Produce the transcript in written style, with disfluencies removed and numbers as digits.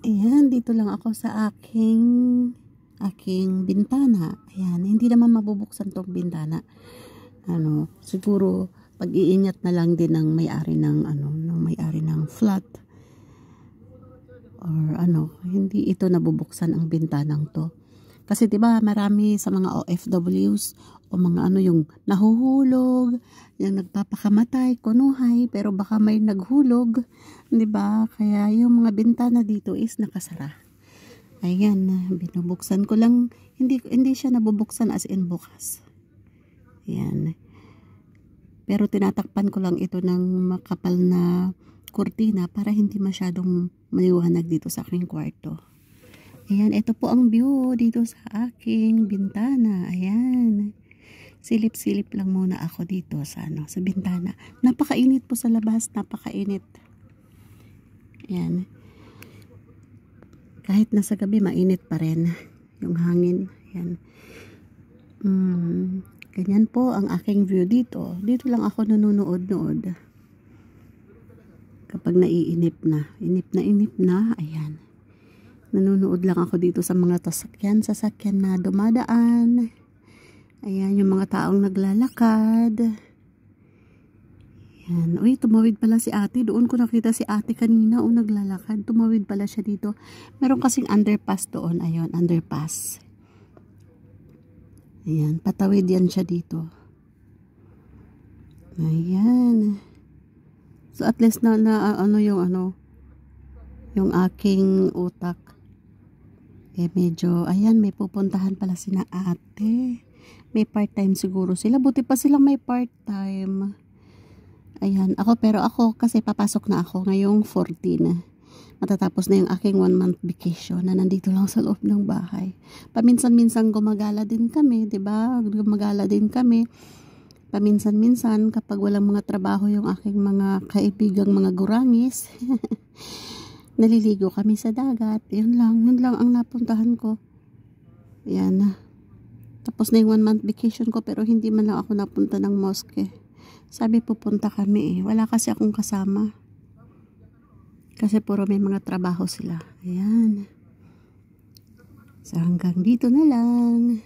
Ayan, dito lang ako sa aking bintana. Ayan, hindi naman mabubuksan tong bintana. Siguro pag-iingat na lang din ng may-ari ng flat. Or hindi ito nabubuksan ang bintanang to. Kasi 'di ba marami sa mga OFWs o mga yung nahuhulog, yung nagpapakamatay, kunuhay, pero baka may naghulog, 'di ba? Kaya yung mga bintana dito is nakasara. Ayan, binubuksan ko lang, hindi siya nabubuksan as in bukas. Ayan. Pero tinatakpan ko lang ito ng makapal na kurtina para hindi masyadong maliwanag dito sa aking kwarto. Ayan, ito po ang view dito sa aking bintana. Ayan. Silip-silip lang muna ako dito sa bintana. Napakainit po sa labas, napakainit. Ayan. Kahit nasa gabi, mainit pa rin yung hangin. Ayan. Ganyan po ang aking view dito. Dito lang ako nanonood-nood. Kapag naiinip na. Inip na. Ayan. Nanonood lang ako dito sa mga sasakyan na dumadaan. Ayan, yung mga taong naglalakad. Ayan. Uy, tumawid pala si ate. Doon ko nakita si ate kanina. Naglalakad. Tumawid pala siya dito. Meron kasing underpass doon. Ayun, underpass. Ayan, patawid yan siya dito. Ayan. So at least yung aking utak. Medyo, ayan, may pupuntahan pala sina ate. May part-time siguro sila. Buti pa silang may part-time. Ayan, pero ako kasi papasok na ako ngayong 14. Matatapos na yung aking 1 month vacation na nandito lang sa loob ng bahay. Paminsan-minsan gumagala din kami, 'di ba? Gumagala din kami. Paminsan-minsan kapag walang mga trabaho yung aking mga kaibigang mga gurangis. Naliligo kami sa dagat. Yun lang ang napuntahan ko. Ayan. Tapos na yung 1 month vacation ko pero hindi man lang ako napunta ng mosque. Sabi pupunta kami Wala kasi akong kasama. Kasi puro may mga trabaho sila. Ayan. So hanggang dito na lang.